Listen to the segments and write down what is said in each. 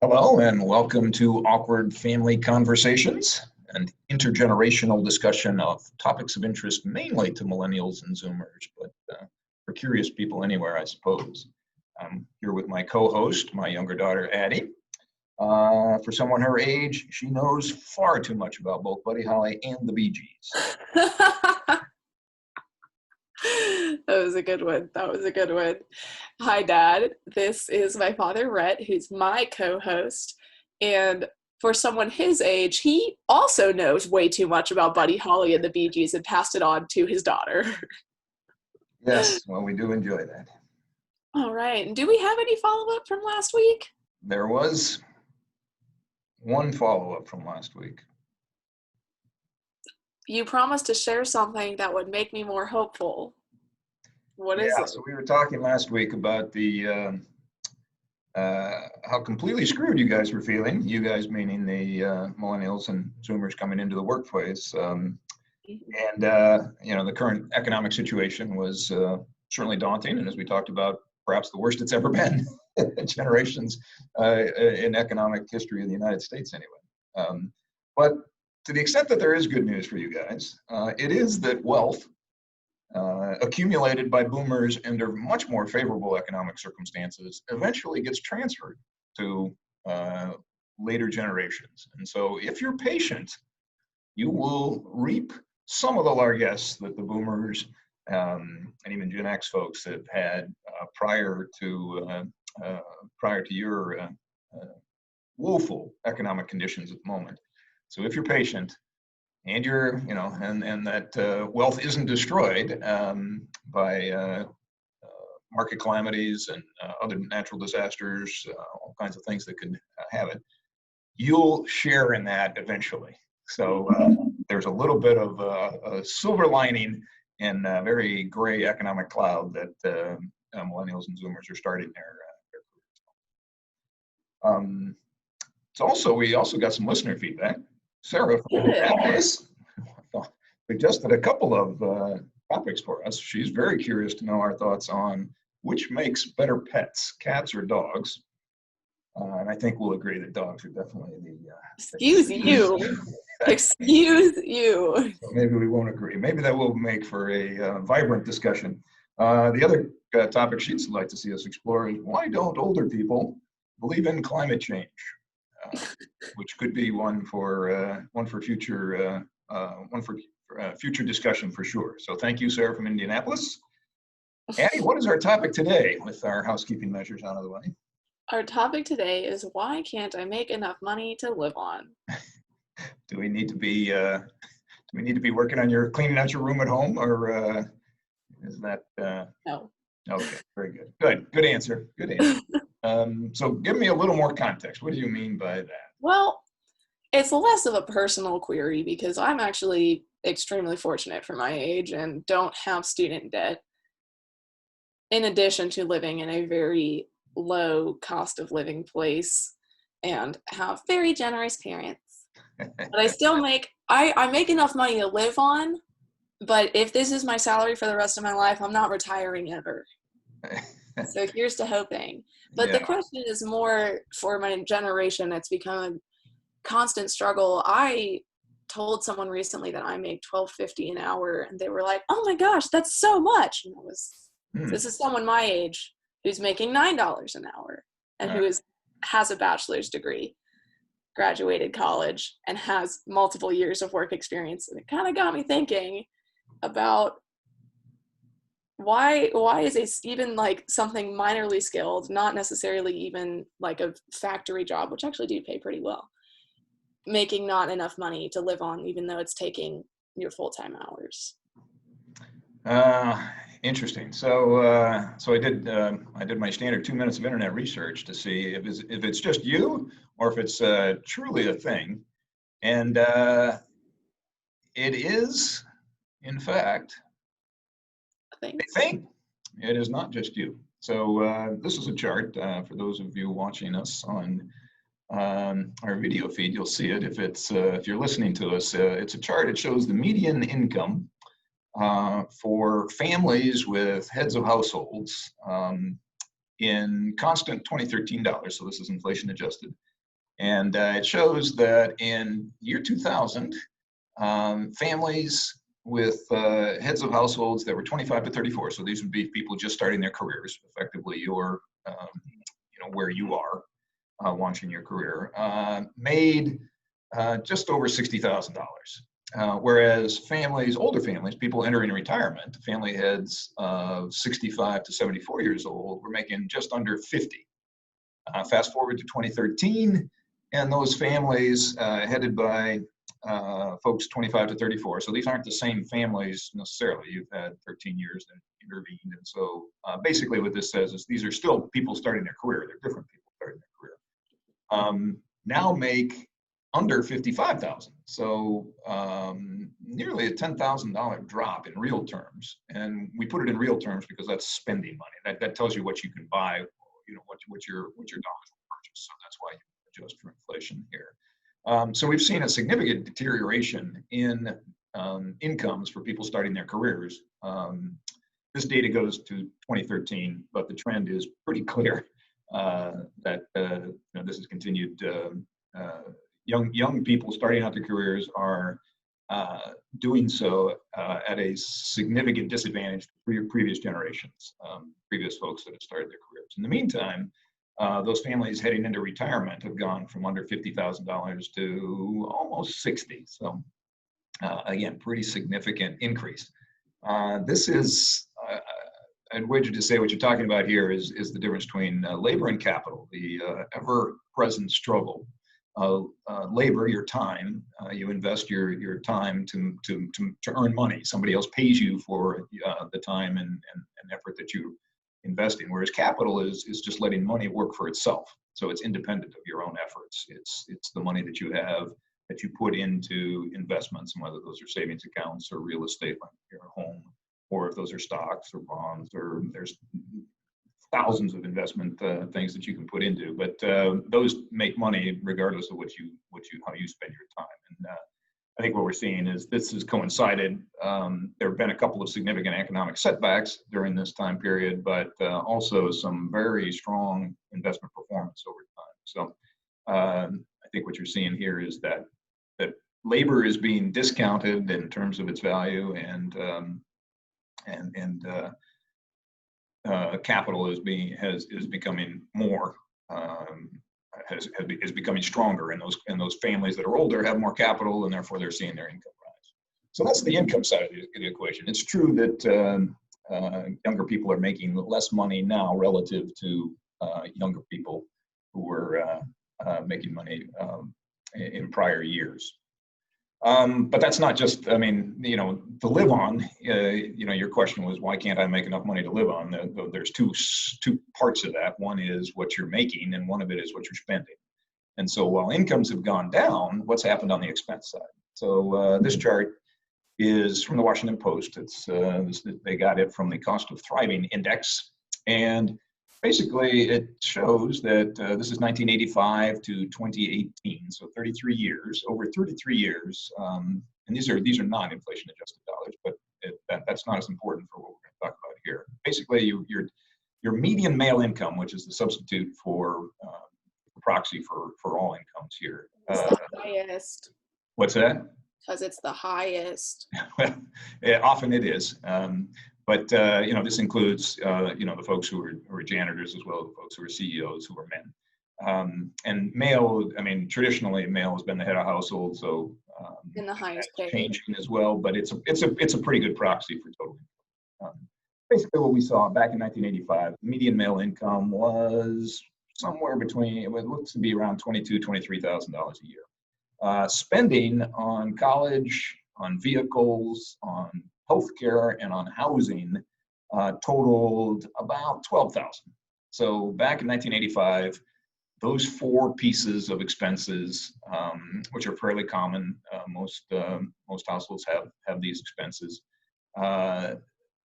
Hello and welcome to Awkward Family Conversations, an intergenerational discussion of topics of interest mainly to millennials and Zoomers, but for curious people anywhere, I suppose. I'm here with my co-host, my younger daughter, Addie. For someone her age, she knows far too much about both Buddy Holly and the Bee Gees. That was a good one. Hi, Dad. This is my father, Rhett, who's my co-host. And for someone his age, he also knows way too much about Buddy Holly and the Bee Gees and passed it on to his daughter. Yes, well, we do enjoy that. All right. And do we have any follow-up from last week? There was one follow-up from last week. You promised to share something that would make me more hopeful. What is it? So we were talking last week about the how completely screwed you guys were feeling. You guys meaning the millennials and Zoomers coming into the workplace, and the current economic situation was certainly daunting. And as we talked about, perhaps the worst it's ever been in generations in economic history of the United States, anyway. But to the extent that there is good news for you guys, it is that wealth accumulated by boomers under much more favorable economic circumstances eventually gets transferred to later generations. And so if you're patient, you will reap some of the largesse that the boomers and even Gen X folks have had prior to your woeful economic conditions at the moment. So if you're patient and you're, and that wealth isn't destroyed by market calamities and other natural disasters, all kinds of things that could have it, you'll share in that eventually. So there's a little bit of a silver lining in a very gray economic cloud that millennials and Zoomers are starting their careers. We also got some listener feedback. Sarah from Indianapolis suggested a couple of topics for us. She's very curious to know our thoughts on which makes better pets, cats or dogs. And I think we'll agree that dogs are definitely the... Excuse you. Excuse you. So maybe we won't agree. Maybe that will make for a vibrant discussion. The other topic she'd like to see us explore is why don't older people believe in climate change? Which could be one for future future discussion for sure. So thank you, Sarah from Indianapolis. Addie, what is our topic today with our housekeeping measures out of the way? Our topic today is why can't I make enough money to live on? Do we need to be working on cleaning out your room at home, or is that No. Okay, very good. Good answer. So give me a little more context. What do you mean by that? Well, it's less of a personal query because I'm actually extremely fortunate for my age and don't have student debt, in addition to living in a very low cost of living place and have very generous parents. But I still I make enough money to live on, but if this is my salary for the rest of my life, I'm not retiring ever. So here's to hoping. But The question is more for my generation. It's become a constant struggle. I told someone recently that I make $12.50 an hour, and they were like, "Oh my gosh, that's so much!" And this is someone my age who's making $9 an hour and who has a bachelor's degree, graduated college, and has multiple years of work experience. And it kind of got me thinking about why is even like something minorly skilled, not necessarily even like a factory job, which actually do pay pretty well, making not enough money to live on, even though it's taking your full-time hours. Interesting. So I did my standard 2 minutes of internet research to see if it's just you or if it's truly a thing, and it is, in fact, a thing. It is not just you. So this is a chart for those of you watching us on our video feed. You'll see it if you're listening to us. It's a chart. It shows the median income for families with heads of households in constant 2013 dollars. So this is inflation adjusted And it shows that in year 2000, families with heads of households that were 25 to 34, so these would be people just starting their careers, effectively your, where you are launching your career, made just over $60,000. Whereas families, older families, people entering retirement, family heads of 65 to 74 years old, were making just under 50. Fast forward to 2013, and those families headed by folks 25 to 34. So these aren't the same families necessarily. You've had 13 years that intervened. And so basically what this says is these are still people starting their career. They're different people starting their career. Now make under 55,000. So nearly a $10,000 drop in real terms. And we put it in real terms because that's spending money. That tells you what you can buy, what your dollars will purchase. So that's why you adjust for inflation here. So we've seen a significant deterioration in incomes for people starting their careers. This data goes to 2013, but the trend is pretty clear that this has continued. Young people starting out their careers are doing so at a significant disadvantage to previous generations, previous folks that have started their careers. In the meantime, those families heading into retirement have gone from under $50,000 to almost 60. So again, pretty significant increase. This is, I'd wager to say what you're talking about here is the difference between labor and capital, the ever-present struggle. Labor, your time, you invest your time to earn money. Somebody else pays you for the time and effort that you invest in, whereas capital is just letting money work for itself. So it's independent of your own efforts. It's the money that you have that you put into investments, and whether those are savings accounts or real estate like your home, or if those are stocks or bonds, or there's thousands of investment things that you can put into, but those make money regardless of how you spend your time. And I think what we're seeing is this has coincided. There have been a couple of significant economic setbacks during this time period, but also some very strong investment performance over time. So I think what you're seeing here is that labor is being discounted in terms of its value, and capital is becoming more, is becoming stronger, and those families that are older have more capital, and therefore they're seeing their income rise. So that's the income side of the equation. It's true that younger people are making less money now relative to younger people who were making money in prior years. But that's not just, to live on, your question was, why can't I make enough money to live on? There's two parts of that. One is what you're making, and one of it is what you're spending. And so while incomes have gone down, what's happened on the expense side? So this chart is from the Washington Post. They got it from the Cost of Thriving Index. And basically, it shows that this is 1985 to 2018, so 33 years. Over 33 years, and these are non-inflation adjusted dollars, but that's not as important for what we're going to talk about here. Basically, your median male income, which is the substitute for proxy for all incomes here. It's the highest. What's that? Because it's the highest. Well, often it is. But this includes the folks who are janitors, as well as the folks who are CEOs, who are men. And male, traditionally male has been the head of household, so in the highest pay. Changing as well, but it's a pretty good proxy for total income. Basically, what we saw back in 1985, median male income was somewhere between, it looks to be around $23,000 a year. Spending on college, on vehicles, on healthcare, and on housing totaled about $12,000. So back in 1985, those four pieces of expenses, which are fairly common, most households have these expenses.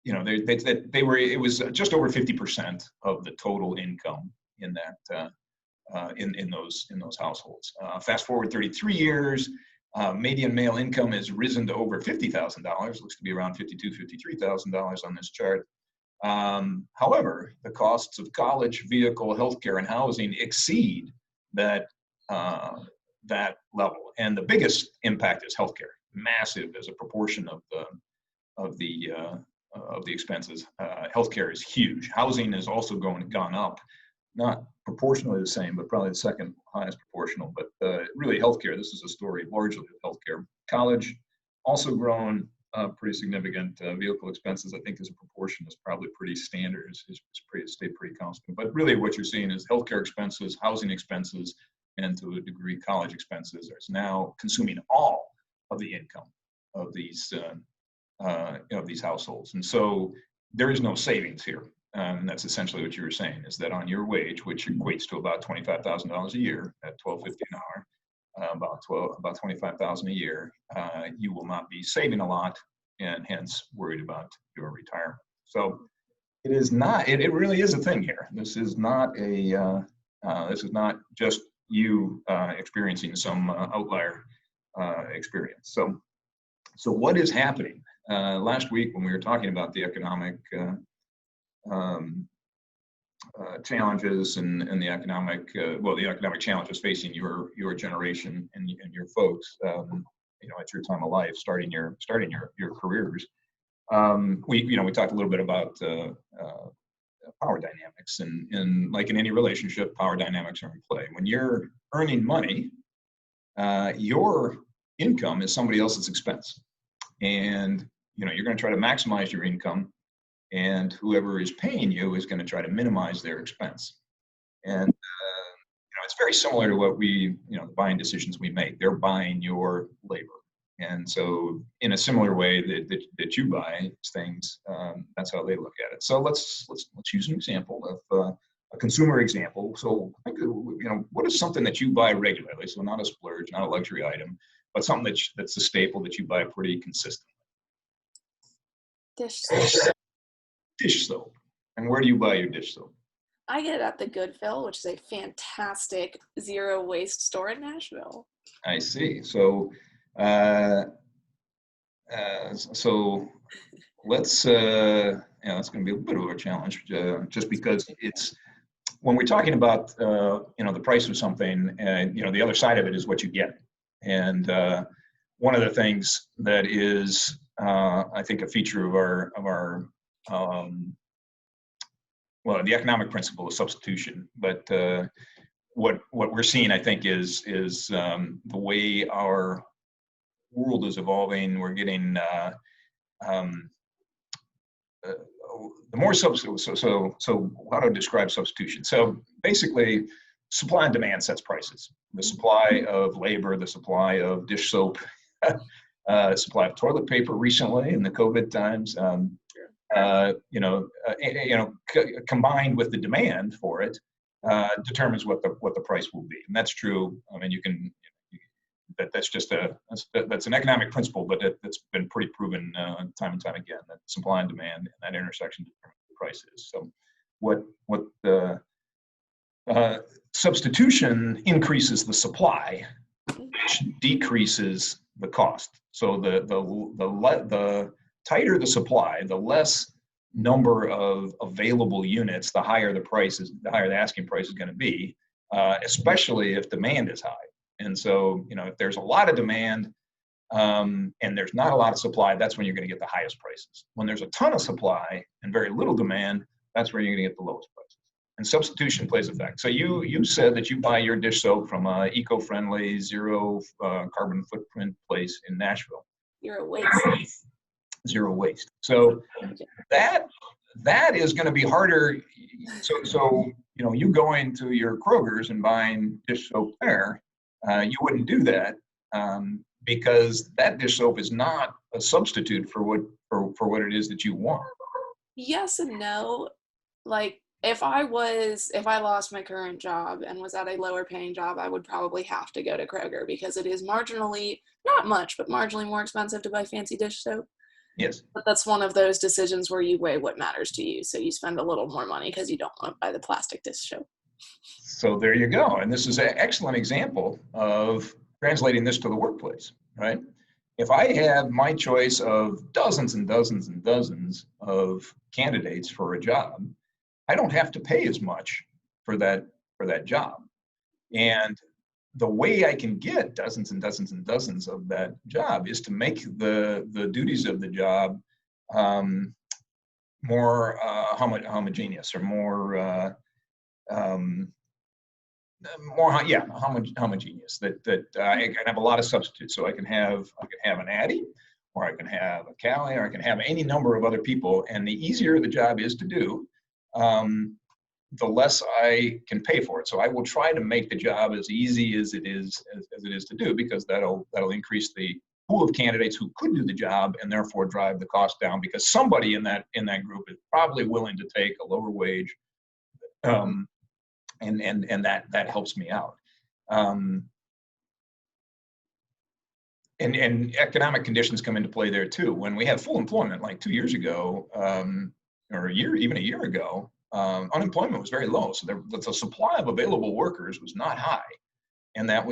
It was just over 50% of the total income in that in those households. Fast forward 33 years. Median male income has risen to over $50,000, looks to be around $53,000 on this chart. However, the costs of college, vehicle, healthcare, and housing exceed that that level. And the biggest impact is healthcare, massive as a proportion of the expenses. Healthcare is huge. Housing has also gone up, not proportionally the same, but probably the second highest proportional. But really, healthcare. This is a story largely of healthcare. College also grown pretty significant. Vehicle expenses, I think, as a proportion is probably pretty standard. It's stayed pretty constant. But really, what you're seeing is healthcare expenses, housing expenses, and to a degree, college expenses is now consuming all of the income of these households. And so there is no savings here. And that's essentially what you were saying, is that on your wage, which equates to about $25,000 a year at $12.50 an hour, about $25,000 a year, you will not be saving a lot, and hence worried about your retirement. So it is not. It really is a thing here. This is not just you experiencing some outlier experience. So what is happening? Last week, when we were talking about the economic challenges and the economic challenges facing your generation and your folks, at your time of life, starting your careers, we talked a little bit about power dynamics, and like in any relationship, power dynamics are in play. When you're earning money, your income is somebody else's expense, and you're going to try to maximize your income, and whoever is paying you is going to try to minimize their expense. And it's very similar to what the buying decisions we make. They're buying your labor, and so in a similar way that you buy things, that's how they look at it. So let's use an example of a consumer example. So think what is something that you buy regularly? So not a splurge, not a luxury item, but something that's a staple that you buy pretty consistently. Dish soap. Dish soap. And where do you buy your dish soap? I get it at the Goodfill, which is a fantastic zero waste store in Nashville. I see. So let's that's going to be a bit of a challenge, just because it's when we're talking about the price of something, and the other side of it is what you get. And one of the things that is I think a feature of our the economic principle is substitution, but what we're seeing, I think, is the way our world is evolving. We're getting the more substitution. So how to describe substitution? So basically, supply and demand sets prices. The supply of labor, the supply of dish soap, supply of toilet paper recently in the COVID times. Combined with the demand for it, determines what the price will be, and that's true. I mean, that's an economic principle, but that's been pretty proven time and time again, that supply and demand and that intersection determines the price is. So, what the substitution increases the supply, which decreases the cost. So the tighter the supply, the less number of available units, the higher the price is, the higher the asking price is going to be, especially if demand is high. And so, if there's a lot of demand and there's not a lot of supply, that's when you're going to get the highest prices. When there's a ton of supply and very little demand, that's where you're going to get the lowest prices. And substitution plays a factor. So you said that you buy your dish soap from an eco-friendly, zero carbon footprint place in Nashville. Zero waste. So that is going to be harder. So you going to your Kroger's and buying dish soap there, you wouldn't do that because that dish soap is not a substitute for what it is that you want. Yes and no. Like if I lost my current job and was at a lower paying job, I would probably have to go to Kroger because it is marginally, not much, but marginally more expensive to buy fancy dish soap. Yes. But that's one of those decisions where you weigh what matters to you. So you spend a little more money because you don't want to buy the plastic dish soap. So there you go. And this is an excellent example of translating this to the workplace, right? If I have my choice of dozens and dozens and dozens of candidates for a job, I don't have to pay as much for that job. And the way I can get dozens and dozens and dozens of that job is to make the duties of the job more homogeneous, or homogeneous. That I can have a lot of substitutes. So I can have an Addie, or I can have a Callie, or I can have any number of other people. And the easier the job is to do, the less I can pay for it. So I will try to make the job as easy as it is to do, because that'll increase the pool of candidates who could do the job, and therefore drive the cost down, because somebody in that group is probably willing to take a lower wage, and that helps me out. And economic conditions come into play there too. When we had full employment, like 2 years ago, or even a year ago, unemployment was very low. So the supply of available workers was not high. And that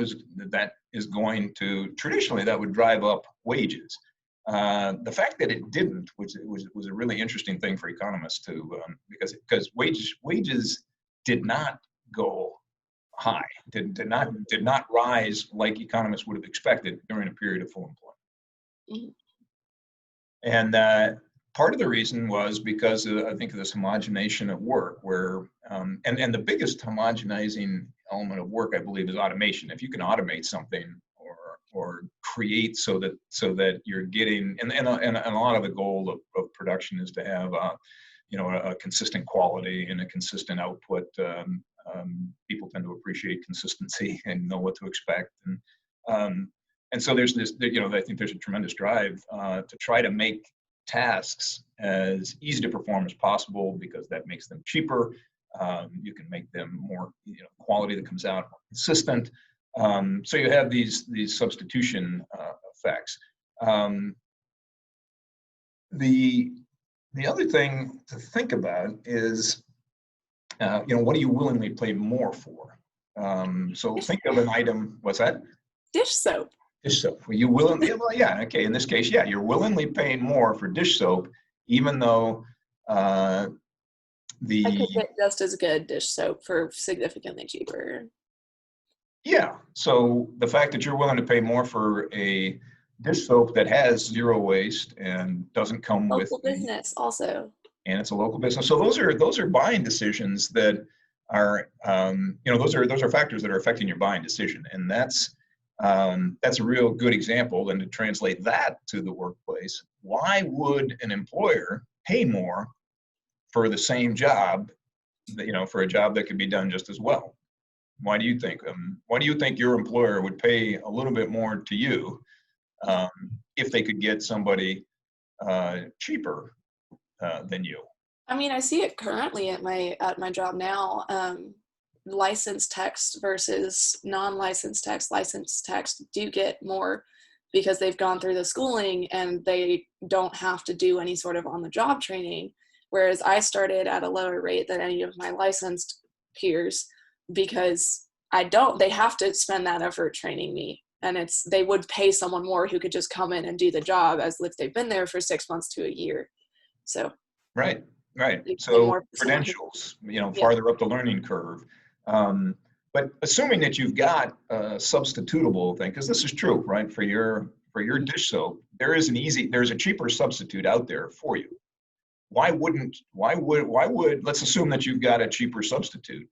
is going to, traditionally, that would drive up wages. The fact that it didn't, was a really interesting thing for economists too, because wages did not go high, did not rise like economists would have expected during a period of full employment. Mm-hmm. And part of the reason was because I think of this homogenization of work, where and the biggest homogenizing element of work, I believe, is automation. If you can automate something, or create so that you're getting, and a lot of the goal of production is to have a consistent quality and a consistent output. People tend to appreciate consistency and know what to expect, and so there's this, I think there's a tremendous drive to try to make tasks as easy to perform as possible, because that makes them cheaper. You can make them more, quality that comes out more consistent. So you have these substitution effects. The other thing to think about is, what do you willingly pay more for? So think of an item. What's that? Dish soap. Dish soap. Well, you willingly, okay. In this case, you're willingly paying more for dish soap, even though I could get just as good dish soap for significantly cheaper. Yeah. So the fact that you're willing to pay more for a dish soap that has zero waste and doesn't come with local business also. And it's a local business. So those are buying decisions that are, those are factors that are affecting your buying decision. And that's a real good example. And to translate that to the workplace, why would an employer pay more for the same job, for a job that could be done just as well? Why do you think? Why do you think your employer would pay a little bit more to you if they could get somebody cheaper than you? I mean, I see it currently at my job now. Licensed techs versus non-licensed techs. Licensed techs do get more because they've gone through the schooling and they don't have to do any sort of on-the-job training. Whereas I started at a lower rate than any of my licensed peers, because they have to spend that effort training me. And they would pay someone more who could just come in and do the job as if they've been there for 6 months to a year. So. Right. So credentials, farther up the learning curve. But assuming that you've got a substitutable thing, because this is true, right? For your dish soap, there's a cheaper substitute out there for you. Why would, let's assume that you've got a cheaper substitute.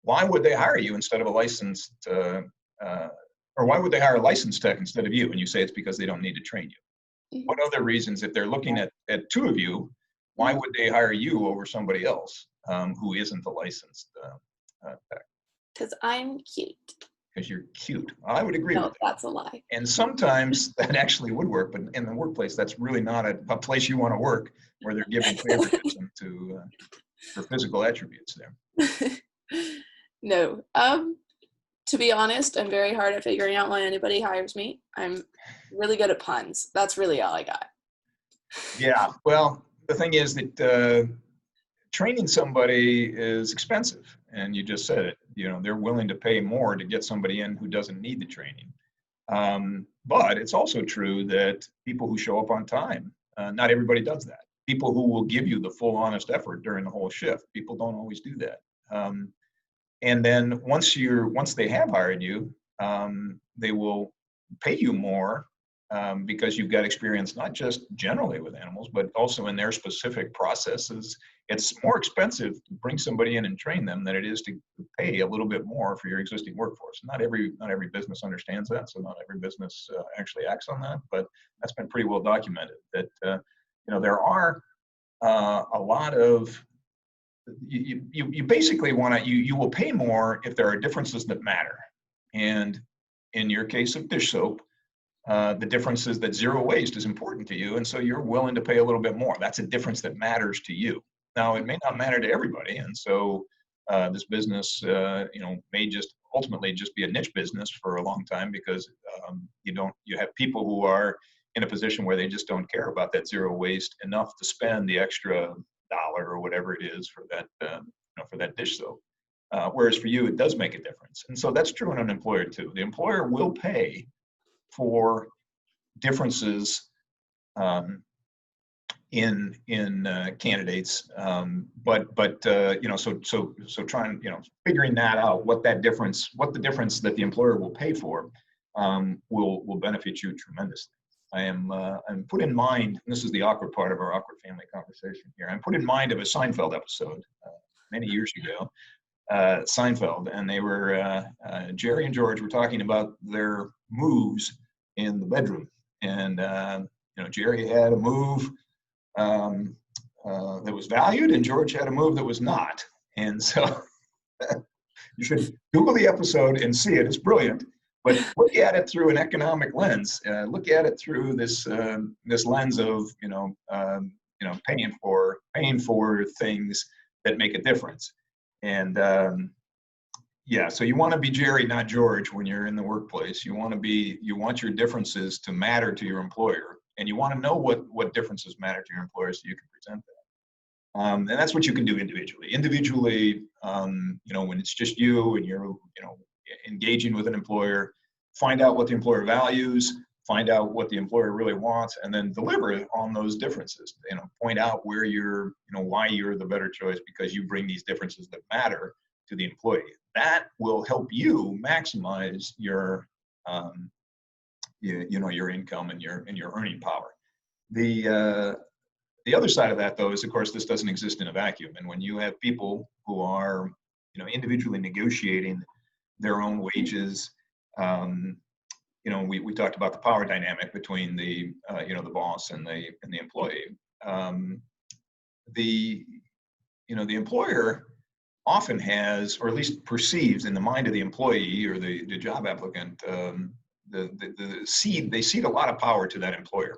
Why would they hire you instead of a licensed, or why would they hire a licensed tech instead of you? And you say it's because they don't need to train you. Mm-hmm. What other reasons, if they're looking at two of you, why would they hire you over somebody else who isn't a licensed tech? Because I'm cute. Because you're cute. I would agree with that. That's a lie. And sometimes that actually would work, but in the workplace, that's really not a place you want to work, where they're giving favoritism for physical attributes there. No. To be honest, I'm very hard at figuring out why anybody hires me. I'm really good at puns. That's really all I got. Yeah. Well, the thing is that training somebody is expensive, and you just said it. They're willing to pay more to get somebody in who doesn't need the training. But it's also true that people who show up on time, not everybody does that. People who will give you the full honest effort during the whole shift, people don't always do that. And then once they have hired you, they will pay you more because you've got experience not just generally with animals, but also in their specific processes. It's more expensive to bring somebody in and train them than it is to pay a little bit more for your existing workforce. Not every business understands that, so not every business actually acts on that. But that's been pretty well documented. That there are a lot of you basically want to you will pay more if there are differences that matter. And in your case of dish soap, the difference is that zero waste is important to you, and so you're willing to pay a little bit more. That's a difference that matters to you. Now, it may not matter to everybody, and so this business, may just ultimately just be a niche business for a long time because you have people who are in a position where they just don't care about that zero waste enough to spend the extra dollar or whatever it is for that dish soap. Whereas for you, it does make a difference, and so that's true in an employer too. The employer will pay for differences in candidates, but so trying figuring that out, what the difference that the employer will pay for will benefit you tremendously. I'm put in mind, and this is the awkward part of our awkward family conversation here. I'm put in mind of a Seinfeld episode many years ago. Seinfeld, and they were Jerry and George were talking about their moves in the bedroom, and Jerry had a move that was valued, and George had a move that was not. And so you should Google the episode and see it. It's brilliant. But look at it through an economic lens. Look at it through this lens of paying for things that make a difference. And so you want to be Jerry, not George, when you're in the workplace. You want your differences to matter to your employer, and you want to know what differences matter to your employer so you can present that. And that's what you can do individually. Individually, when it's just you and you're engaging with an employer, find out what the employer values, find out what the employer really wants, and then deliver on those differences. Point out where why you're the better choice because you bring these differences that matter to the employee. That will help you maximize your your income and your earning power. The other side of that, though, is of course this doesn't exist in a vacuum. And when you have people who are individually negotiating their own wages, we talked about the power dynamic between the boss and the employee. The employer often has, or at least perceives in the mind of the employee or the job applicant, they cede a lot of power to that employer.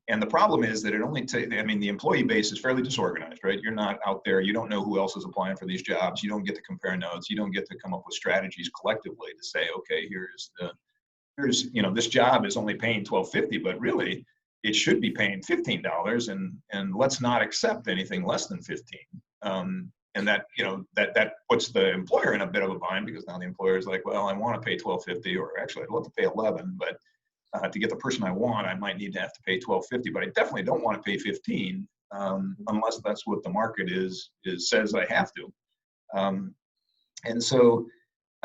And the problem is that the employee base is fairly disorganized, right? You're not out there, you don't know who else is applying for these jobs, you don't get to compare notes, you don't get to come up with strategies collectively to say, okay, here's this job is only paying $12.50, but really it should be paying $15, and let's not accept anything less than $15. And that puts the employer in a bit of a bind because now the employer is like, well, I want to pay $12.50, or actually I'd love to pay $11, but to get the person I want, I might need to have to pay $12.50, but I definitely don't want to pay $15 unless that's what the market says I have to. And so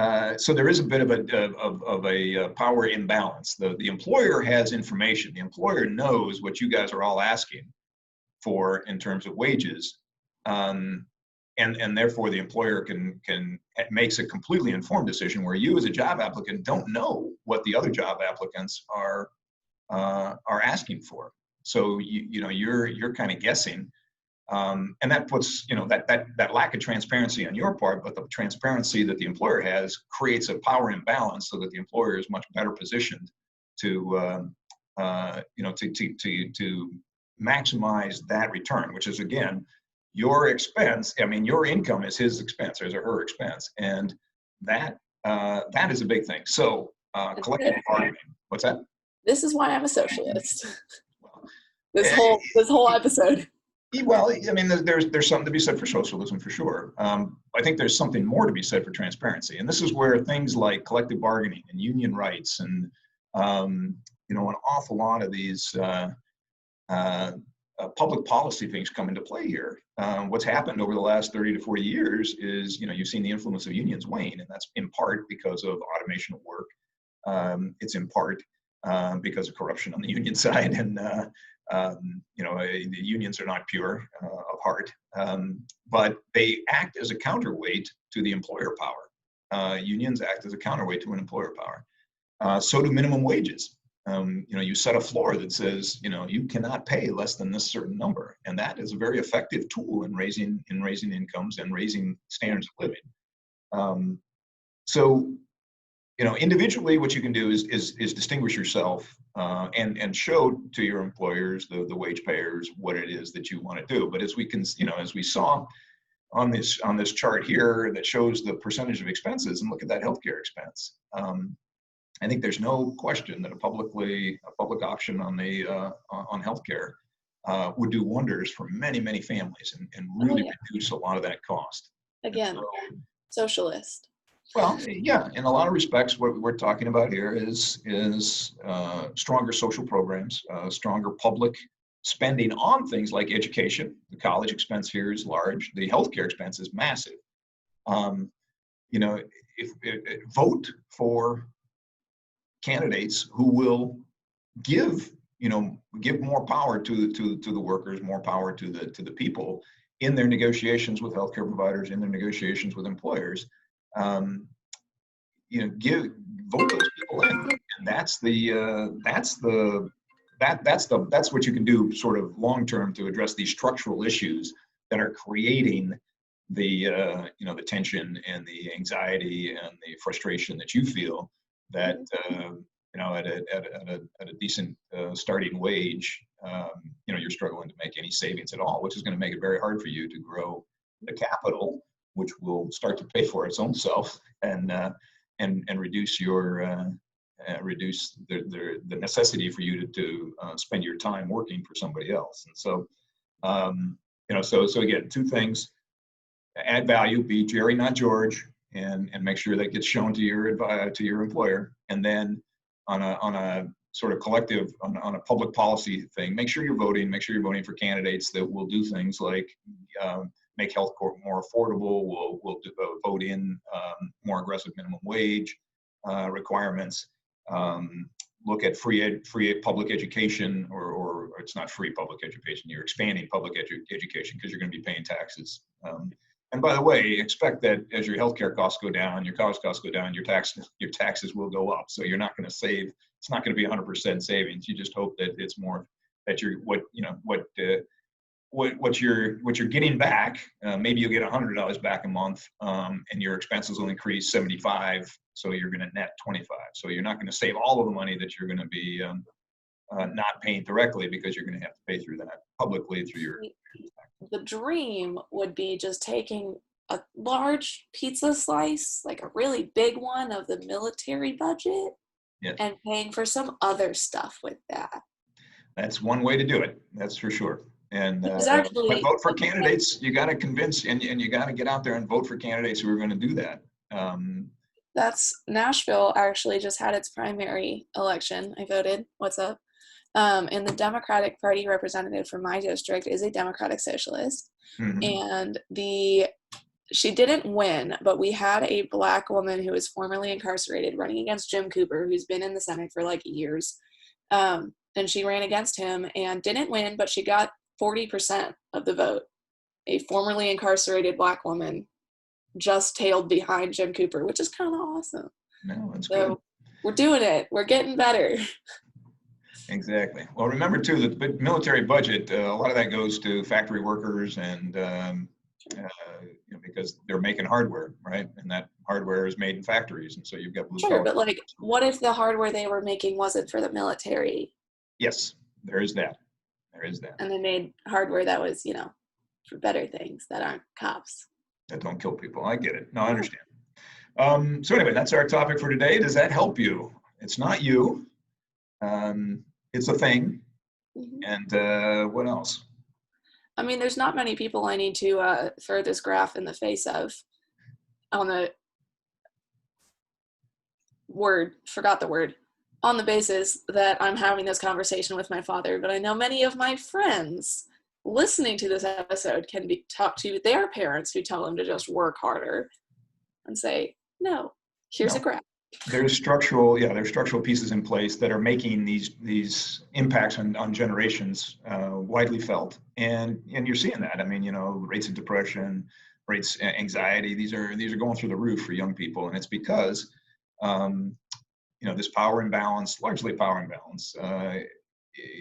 there is a bit of a power imbalance. The employer has information. The employer knows what you guys are all asking for in terms of wages. And therefore the employer makes a completely informed decision where you as a job applicant don't know what the other job applicants are asking for. So you're kind of guessing, and that puts that lack of transparency on your part, but the transparency that the employer has creates a power imbalance so that the employer is much better positioned to maximize that return, which is again your expense. Your income is his expense, or her expense, and that is a big thing. So collective bargaining. What's that? This is why I'm a socialist. This whole episode. Well, there's something to be said for socialism for sure. I think there's something more to be said for transparency, and this is where things like collective bargaining and union rights and an awful lot of these public policy things come into play here. What's happened over the last 30 to 40 years is, you've seen the influence of unions wane, and that's in part because of automation of work. It's in part because of corruption on the union side, and the unions are not pure of heart, but they act as a counterweight to the employer power. Unions act as a counterweight to an employer power. So do minimum wages. You set a floor that says, you cannot pay less than this certain number, and that is a very effective tool in raising incomes and raising standards of living. So individually, what you can do is distinguish yourself and show to your employers, the wage payers, what it is that you want to do. But as we saw on this chart here that shows the percentage of expenses, and look at that healthcare expense. I think there's no question that a public option on healthcare would do wonders for many, many families and really reduce a lot of that cost. Again, socialist. Well, yeah, in a lot of respects, what we're talking about here is stronger social programs, stronger public spending on things like education. The college expense here is large. The healthcare expense is massive. Vote for candidates who will give more power to the workers, more power to the people in their negotiations with healthcare providers, in their negotiations with employers. Vote those people in, and that's what you can do sort of long term to address these structural issues that are creating the tension and the anxiety and the frustration that you feel that at a decent starting wage, you're struggling to make any savings at all, which is going to make it very hard for you to grow the capital, which will start to pay for its own self and reduce the necessity for you to spend your time working for somebody else. And so, so again, two things: add value, be Jerry, not George, and make sure that gets shown to your employer. And then on a sort of collective, on a public policy thing, make sure you're voting for candidates that will do things like make health care more affordable, will vote in more aggressive minimum wage requirements, look at free public education, or it's not free public education, you're expanding public education because you're going to be paying taxes. And by the way, expect that as your healthcare costs go down, your college costs go down, your taxes will go up. So you're not going to save. It's not going to be 100% savings. You just hope that it's more that what you're getting back. Maybe you'll get $100 back a month, and your expenses will increase 75. So you're going to net 25. So you're not going to save all of the money that you're going to be not paying directly, because you're going to have to pay through that publicly through your. The dream would be just taking a large pizza slice, like a really big one of the military budget, yes, and paying for some other stuff with that. That's one way to do it. That's for sure. And but vote for candidates. You got to convince, and you got to get out there and vote for candidates who are going to do that. That's Nashville actually just had its primary election. I voted. What's up? And the Democratic Party representative from my district is a Democratic Socialist. Mm-hmm. And she didn't win, but we had a Black woman who was formerly incarcerated running against Jim Cooper, who's been in the Senate for like years. And she ran against him and didn't win, but she got 40% of the vote. A formerly incarcerated Black woman just tailed behind Jim Cooper, which is kind of awesome. No, that's good. We're doing it. We're getting better. Exactly. Well, remember too that the military budget, a lot of that goes to factory workers, and because they're making hardware, right? And that hardware is made in factories, and so you've got blue collar. Sure, but like, what if the hardware they were making wasn't for the military? Yes, there is that. There is that. And they made hardware that was, for better things that aren't cops. That don't kill people. I get it. No, I understand. So anyway, that's our topic for today. Does that help you? It's not you. It's a thing. Mm-hmm. And what else? I mean, there's not many people I need to throw this graph in the face of on the on the basis that I'm having this conversation with my father, but I know many of my friends listening to this episode can talk to their parents who tell them to just work harder and say, no, here's a graph. there's structural pieces in place that are making these impacts on generations widely felt, and you're seeing that. I mean, rates of depression, anxiety, these are going through the roof for young people, and it's because this power imbalance, largely power imbalance,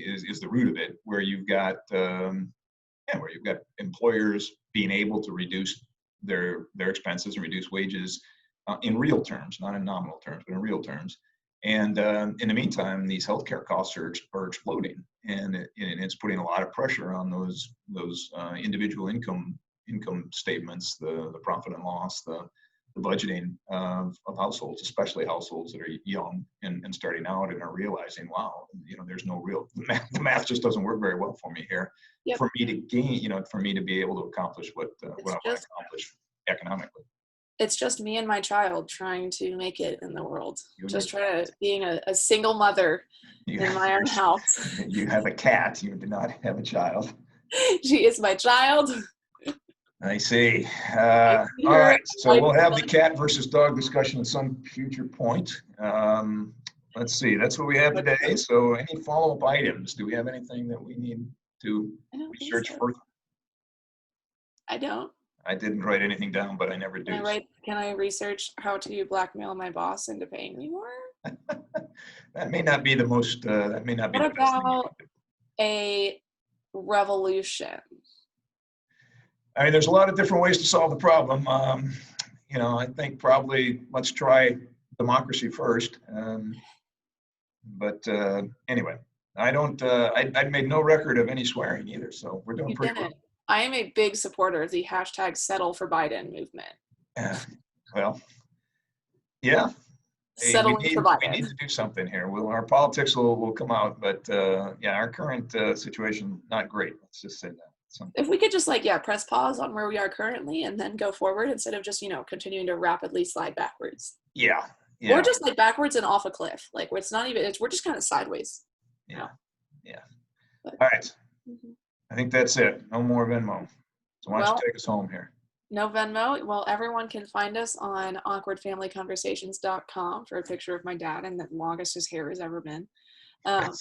is the root of it, where you've got employers being able to reduce their expenses and reduce wages in real terms, not in nominal terms, but in real terms. And in the meantime, these healthcare costs are exploding, and it's putting a lot of pressure on those individual income statements, the profit and loss, the budgeting of households, especially households that are young and starting out and are realizing, wow, there's no real, the math just doesn't work very well for me here. Yep. For me to gain, for me to be able to accomplish what I want to accomplish economically. It's just me and my child trying to make it in the world. Being a single mother in my own house. You have a cat. You do not have a child. She is my child. I see. All right. So we'll have the cat versus dog discussion at some future point. Let's see. That's what we have today. So any follow-up items? Do we have anything that we need to research further? I don't. I didn't write anything down, but I never do. Can I research how to blackmail my boss into paying me more? That may not be the most. That may not be. What about a revolution? I mean, there's a lot of different ways to solve the problem. I think probably let's try democracy first. But anyway, I don't. I made no record of any swearing either, so we're doing pretty well. I am a big supporter of the #SettleForBiden movement. Well, yeah. Settling for Biden. We need to do something here. Our politics will come out, but our current situation, not great. Let's just say that. If we could just press pause on where we are currently and then go forward instead of just, continuing to rapidly slide backwards. Yeah. Or just backwards and off a cliff. It's not even, we're just kind of sideways. Yeah. Yeah. But, all right. Mm-hmm. I think that's it. No more Venmo. So why don't you take us home here? No Venmo. Well, everyone can find us on awkwardfamilyconversations.com for a picture of my dad and the longest his hair has ever been.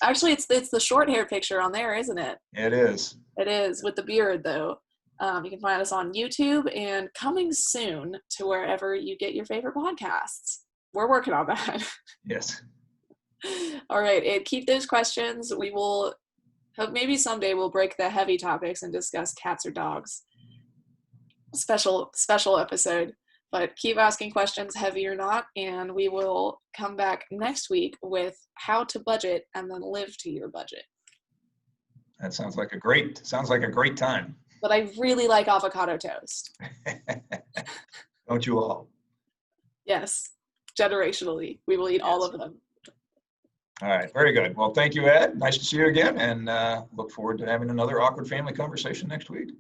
Actually, it's the short hair picture on there, isn't it? It is. It is, with the beard, though. You can find us on YouTube and coming soon to wherever you get your favorite podcasts. We're working on that. Yes. All right. And keep those questions. We will hope maybe someday we'll break the heavy topics and discuss cats or dogs. Special episode. But keep asking questions, heavy or not, and we will come back next week with how to budget and then live to your budget. That sounds like a great time. But I really like avocado toast. Don't you all? Yes. Generationally, we will eat all of them. All right. Very good. Well, thank you, Ed. Nice to see you again, and look forward to having another awkward family conversation next week.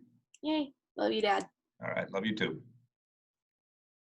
Yay. Love you, Dad. All right. Love you too.